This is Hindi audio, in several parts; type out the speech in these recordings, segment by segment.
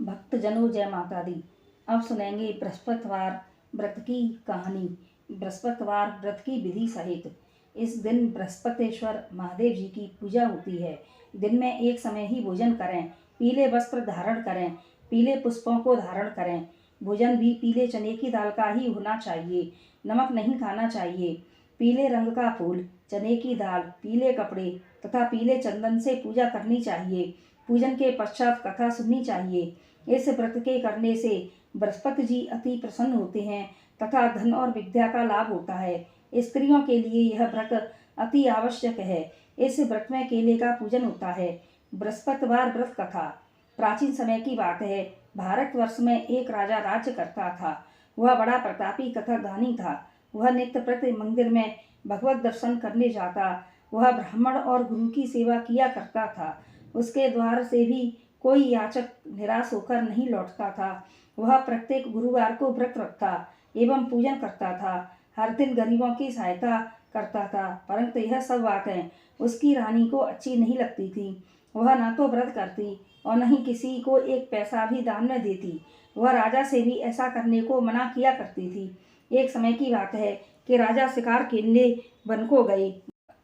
भक्तजनों जय माता दी। अब सुनेंगे बृहस्पतिवार व्रत की कहानी। बृहस्पतिवार व्रत की विधि सहित। इस दिन बृहस्पतेश्वर महादेव जी की पूजा होती है। दिन में एक समय ही भोजन करें, पीले वस्त्र धारण करें, पीले पुष्पों को धारण करें। भोजन भी पीले चने की दाल का ही होना चाहिए, नमक नहीं खाना चाहिए। पीले रंग का फूल, चने की दाल, पीले कपड़े तथा पीले चंदन से पूजा करनी चाहिए। पूजन के पश्चात कथा सुननी चाहिए। इस व्रत के करने से बृहस्पति जी अति प्रसन्न होते हैं तथा धन और विद्या का लाभ होता है। स्त्रियों के लिए यह व्रत अति आवश्यक है। इस व्रत में केले का पूजन होता है। बृहस्पतिवार व्रत कथा। प्राचीन समय की बात है। भारतवर्ष में एक राजा राज्य करता था। वह बड़ा प्रतापी तथा दानी था। वह नित्य प्रति मंदिर में भगवत दर्शन करने जाता। वह ब्राह्मण और गुरु की सेवा किया करता था। उसके द्वार से भी कोई याचक निराश होकर नहीं लौटता था। वह प्रत्येक गुरुवार को व्रत रखता एवं पूजन करता था। हर दिन गरीबों की सहायता करता था, परंतु यह सब बातें उसकी रानी को अच्छी नहीं लगती थी। वह न तो व्रत करती और न ही किसी को एक पैसा भी दान में देती। वह राजा से भी ऐसा करने को मना किया करती थी। एक समय की बात है कि राजा शिकार खेलने वन को गए।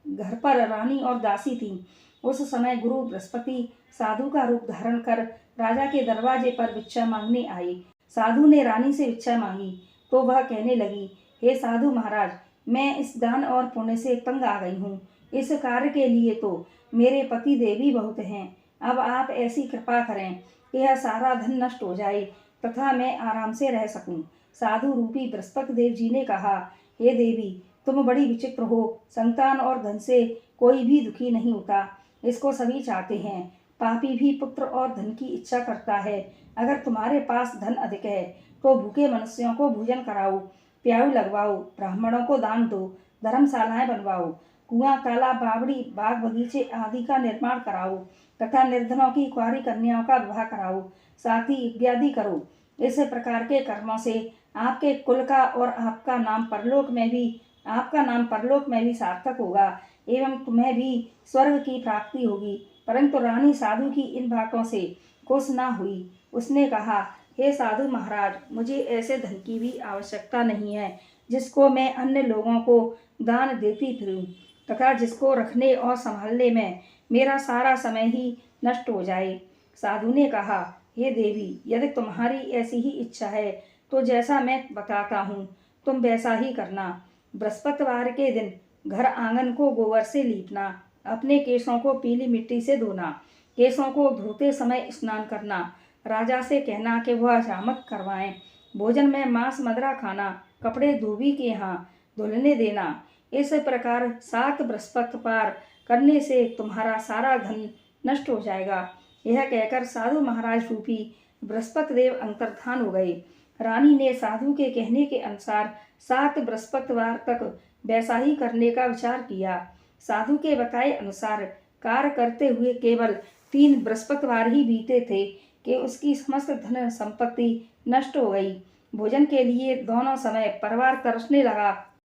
घर पर रानी और दासी थी। उस समय गुरु बृहस्पति साधु का रूप धारण कर राजा के दरवाजे पर भिक्षा मांगने आए। साधु ने रानी से भिक्षा मांगी तो वह कहने लगी, हे साधु महाराज, मैं इस दान और पुण्य से तंग आ गई हूँ। इस कार्य के लिए तो मेरे पति देवी बहुत हैं। अब आप ऐसी कृपा करें कि यह सारा धन नष्ट हो जाए तथा मैं आराम से रह सकूं। साधु रूपी बृहस्पति देव जी ने कहा, हे देवी, तुम बड़ी विचित्र हो। संतान और धन से कोई भी दुखी नहीं होता, इसको सभी चाहते हैं। पापी भी पुत्र और धन की इच्छा करता है। अगर तुम्हारे पास धन अधिक है तो भूखे मनुष्यों को भोजन कराओ, प्याऊ लगवाओ, ब्राह्मणों को दान दो, धर्मशालाएं बनवाओ, कुआं, तालाब, बावड़ी, बाग बगीचे आदि का निर्माण कराओ तथा निर्धनों की कुंवारी कन्याओं का विवाह कराओ, साथ ही इत्यादि करो। इस प्रकार के कर्मों से आपके कुल का और आपका नाम परलोक में भी सार्थक होगा एवं तुम्हें भी स्वर्ग की प्राप्ति होगी। परंतु रानी साधु की इन बातों से खुश न हुई। उसने कहा, हे साधु महाराज, मुझे ऐसे धन की भी आवश्यकता नहीं है जिसको मैं अन्य लोगों को दान देती फिरूं तथा जिसको रखने और संभालने में मेरा सारा समय ही नष्ट हो जाए। साधु ने कहा, हे देवी, यदि तुम्हारी ऐसी ही इच्छा है तो जैसा मैं बताता हूँ तुम वैसा ही करना। बृहस्पतिवार के दिन घर आंगन को गोबर से लीपना, अपने केशों को पीली मिट्टी से धोना, केशों को धोते समय स्नान करना, राजा से कहना कि वह हजामत करवाएं, भोजन में मांस मदिरा खाना, कपड़े धोबी के यहाँ धुलने देना। इस प्रकार 7 बृहस्पतिवार करने से तुम्हारा सारा धन नष्ट हो जाएगा। यह कहकर साधु महाराज रूपी बृहस्पति देव अंतर्धान हो गए। रानी ने साधु के कहने के अनुसार 7 बृहस्पतिवार तक वैसा ही करने का विचार किया। साधु के बताए अनुसार कार्य करते हुए केवल 3 बृहस्पतिवार ही बीते थे कि उसकी समस्त धन संपत्ति नष्ट हो गई। भोजन के लिए दोनों समय परिवार तरसने लगा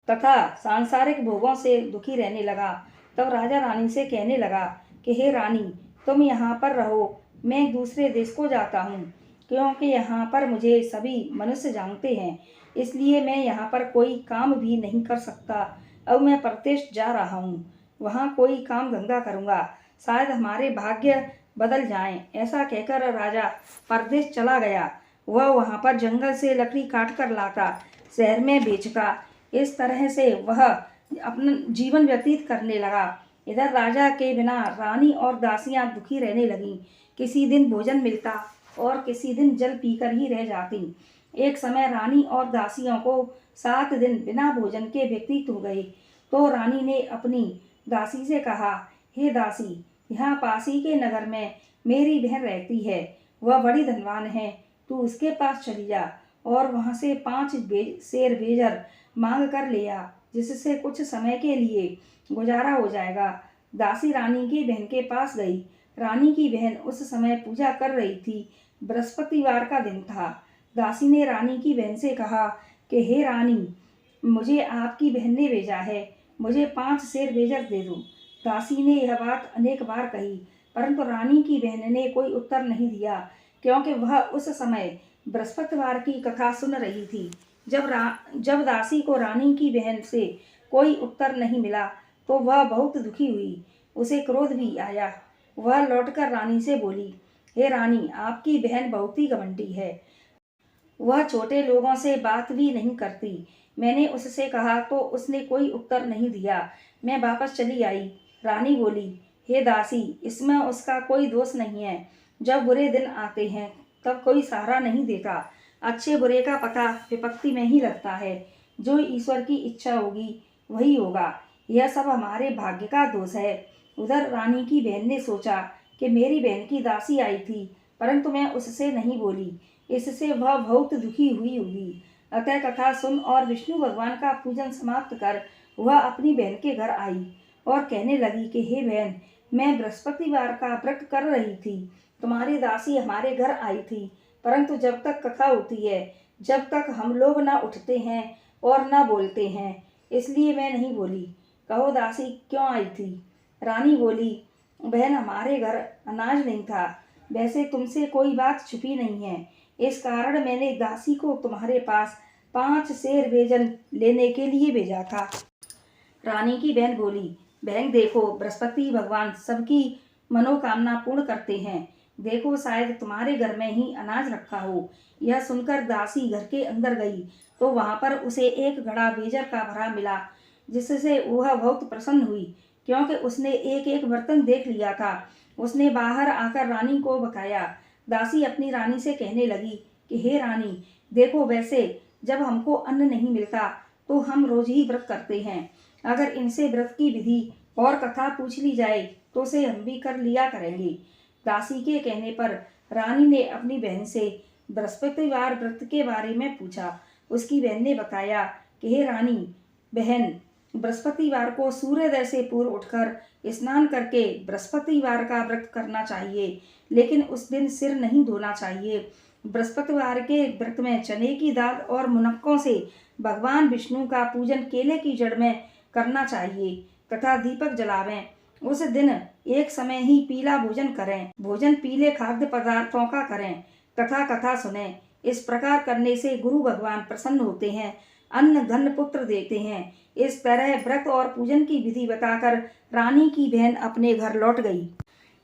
तथा सांसारिक भोगों से दुखी रहने लगा। तब राजा रानी से कहने लगा कि हे रानी, तुम यहाँ पर रहो, मैं दूसरे देश को जाता हूँ, क्योंकि यहाँ पर मुझे सभी मनुष्य जानते हैं, इसलिए मैं यहाँ पर कोई काम भी नहीं कर सकता। अब मैं परदेश जा रहा हूँ, वहाँ कोई काम धंधा करूँगा, शायद हमारे भाग्य बदल जाएं। ऐसा कहकर राजा परदेश चला गया। वह वहाँ पर जंगल से लकड़ी काट कर लाता, शहर में बेचता। इस तरह से वह अपना जीवन व्यतीत करने लगा। इधर राजा के बिना रानी और दासियां दुखी रहने लगीं। किसी दिन भोजन मिलता और किसी दिन जल पीकर ही रह जाती। एक समय रानी और दासियों को 7 दिन बिना भोजन के व्यतीत हो गए। तो रानी ने अपनी दासी से कहा, हे दासी, यहाँ पास ही के नगर में मेरी बहन रहती है, वह बड़ी धनवान है, तू उसके पास चली जा और वहाँ से 5 शेर बेजर मांग कर ले आ, जिससे कुछ समय के लिए गुजारा हो जाएगा। दासी रानी की बहन के पास गई। रानी की बहन उस समय पूजा कर रही थी। बृहस्पतिवार का दिन था। दासी ने रानी की बहन से कहा कि हे रानी, मुझे आपकी बहन ने भेजा है, मुझे 5 शेर बेजर दे दो। दासी ने यह बात अनेक बार कही, परंतु रानी की बहन ने कोई उत्तर नहीं दिया। क्योंकि वह उस समय बृहस्पतिवार की कथा सुन रही थी। जब दासी को रानी की बहन से कोई उत्तर नहीं मिला तो वह बहुत दुखी हुई। उसे क्रोध भी आया। वह लौटकर रानी से बोली, हे रानी, आपकी बहन बहुत ही घमंडी है। वह छोटे लोगों से बात भी नहीं करती। मैंने उससे कहा तो उसने कोई उत्तर नहीं दिया। मैं वापस चली आई। रानी बोली, हे दासी, इसमें उसका कोई दोष नहीं है। जब बुरे दिन आते हैं तब कोई सहारा नहीं देता। अच्छे बुरे का पता विपत्ति में ही लगता है। जो ईश्वर की इच्छा होगी वही होगा। यह सब हमारे भाग्य का दोष है। उधर रानी की बहन ने सोचा कि मेरी बहन की दासी आई थी, परंतु मैं उससे नहीं बोली, इससे वह बहुत दुखी हुई होगी। अतः कथा सुन और विष्णु भगवान का पूजन समाप्त कर वह अपनी बहन के घर आई और कहने लगी कि हे बहन, मैं बृहस्पतिवार का व्रत कर रही थी। तुम्हारी दासी हमारे घर आई थी, परंतु जब तक कथा होती है, जब तक हम लोग न उठते हैं और न बोलते हैं, इसलिए मैं नहीं बोली। कहो दासी क्यों आई थी? रानी बोली, बहन, हमारे घर अनाज नहीं था। वैसे तुमसे कोई बात छुपी नहीं है। इस कारण मैंने दासी को तुम्हारे पास 5 सेर बेजन लेने के लिए भेजा था। रानी की बहन बोली, बहन देखो, बृहस्पति भगवान सबकी मनोकामना पूर्ण करते हैं। देखो, शायद तुम्हारे घर में ही अनाज रखा हो। यह सुनकर दासी घर के अंदर गई तो वहां पर उसे एक घड़ा बेजर का भरा मिला, जिससे वह बहुत प्रसन्न हुई, क्योंकि उसने एक एक बर्तन देख लिया था। उसने बाहर आकर रानी को बकाया। दासी अपनी रानी से कहने लगी कि हे रानी, देखो, वैसे जब हमको अन्न नहीं मिलता तो हम रोज ही व्रत करते हैं। अगर इनसे व्रत की विधि और कथा पूछ ली जाए तो उसे हम भी कर लिया करेंगे। दासी के कहने पर रानी ने अपनी बहन से बृहस्पतिवार व्रत के बारे में पूछा। उसकी बहन ने बताया कि हे रानी बहन, बृहस्पतिवार को सूर्योदय से पूर्व उठकर स्नान करके बृहस्पतिवार का व्रत करना चाहिए, लेकिन उस दिन सिर नहीं धोना चाहिए। बृहस्पतिवार के व्रत में चने की दाल और मुनक्कों से भगवान विष्णु का पूजन केले की जड़ में करना चाहिए तथा दीपक जलावें। उस दिन एक समय ही पीला भोजन करें। भोजन पीले खाद्य पदार्थों का करें तथा कथा सुनें। इस प्रकार करने से गुरु भगवान प्रसन्न होते हैं, अन्न धन पुत्र देते हैं। इस तरह व्रत और पूजन की विधि बताकर रानी की बहन अपने घर लौट गई।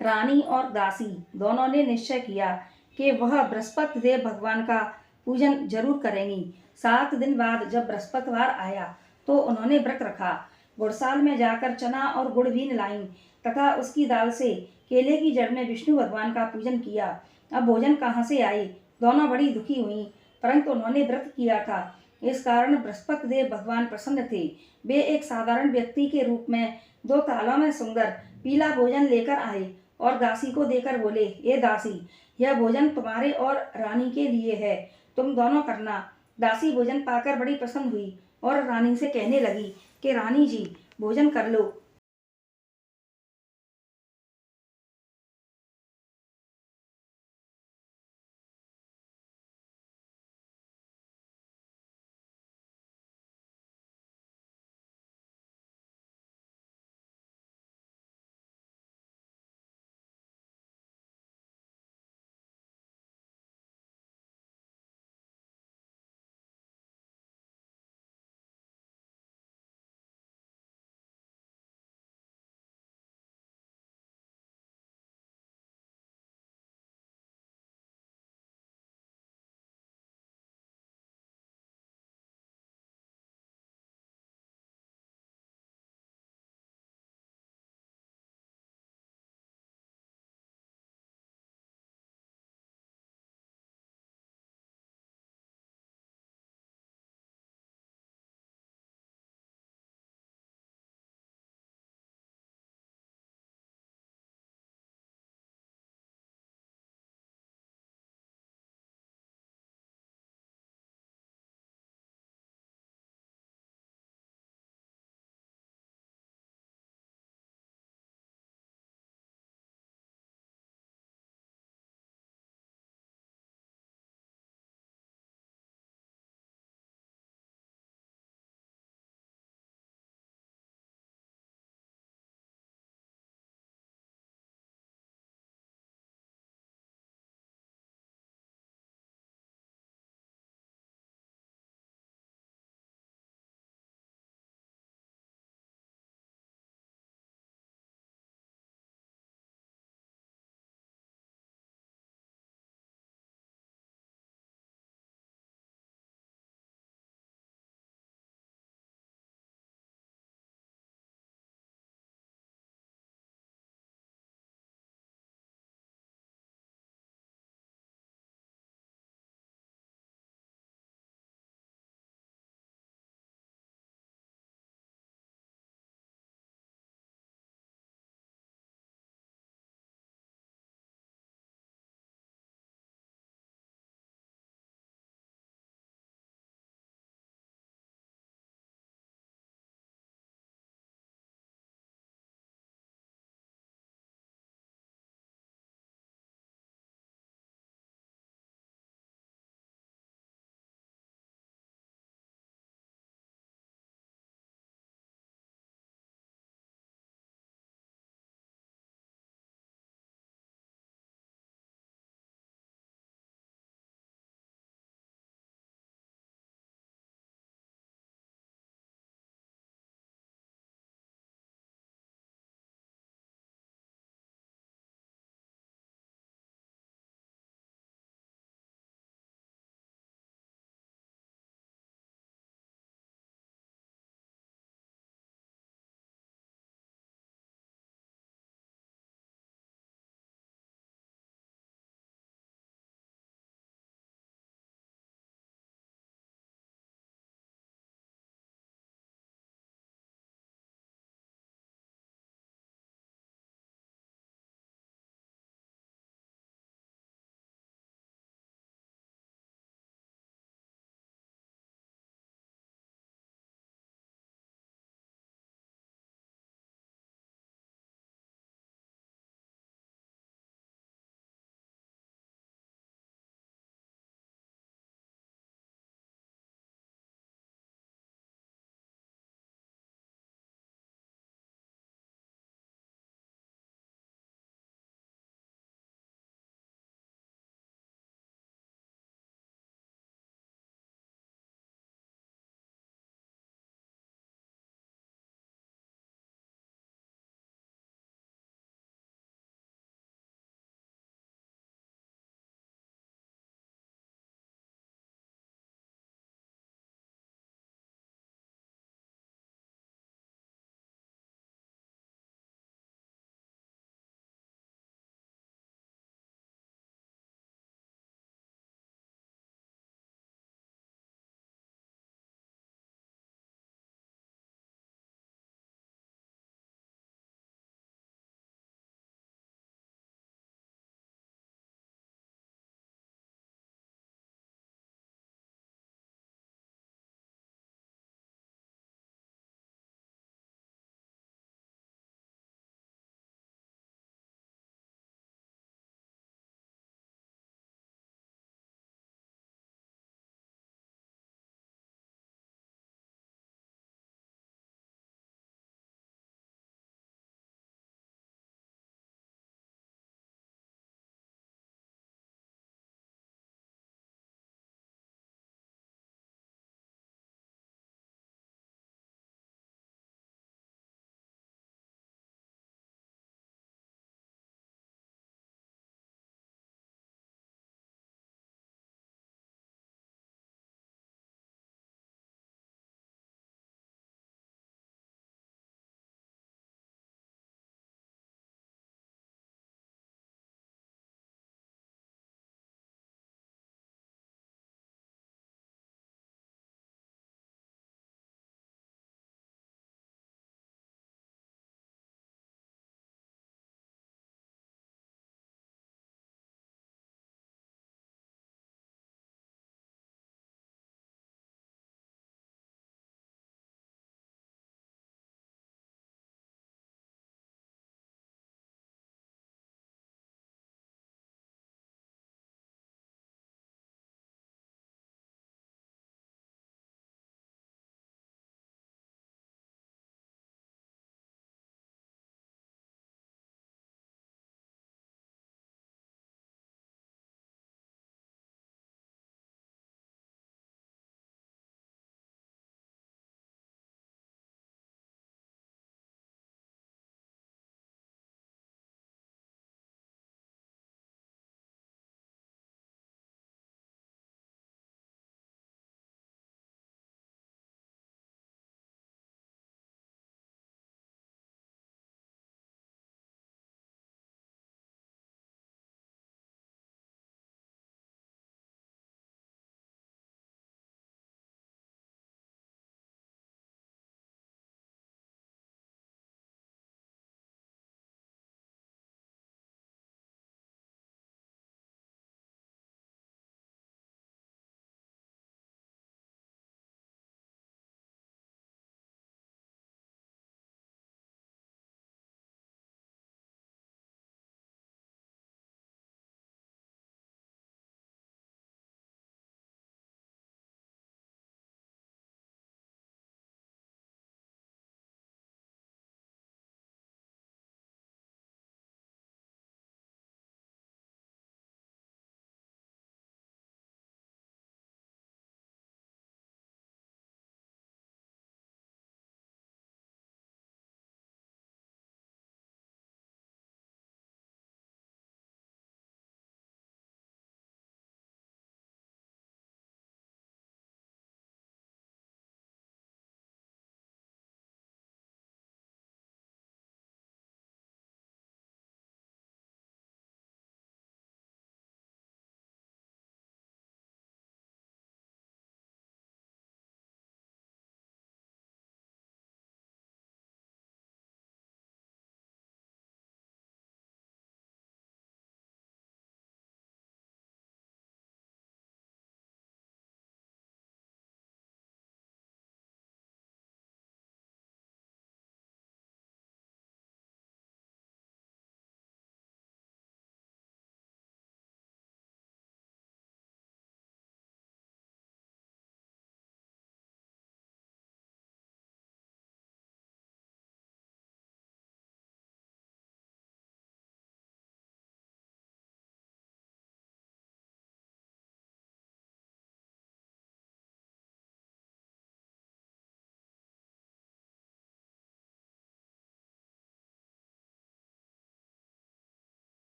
रानी और दासी दोनों ने निश्चय किया कि वह बृहस्पति देव भगवान का पूजन जरूर करेंगी। 7 दिन बाद जब बृहस्पतिवार आया तो उन्होंने व्रत रखा। गुड़साल में जाकर चना और गुड़ बीन लाईं तथा उसकी दाल से केले की जड़ में विष्णु भगवान का पूजन किया। अब भोजन कहाँ से आए? दोनों बड़ी दुखी हुई, परंतु उन्होंने व्रत किया था, इस कारण बृहस्पति देव भगवान प्रसन्न थे। वे एक साधारण व्यक्ति के रूप में 2 थालों में सुंदर पीला भोजन लेकर आए और दासी को देकर बोले, ये दासी, यह भोजन तुम्हारे और रानी के लिए है, तुम दोनों करना। दासी भोजन पाकर बड़ी प्रसन्न हुई और रानी से कहने लगी कि रानी जी, भोजन कर लो।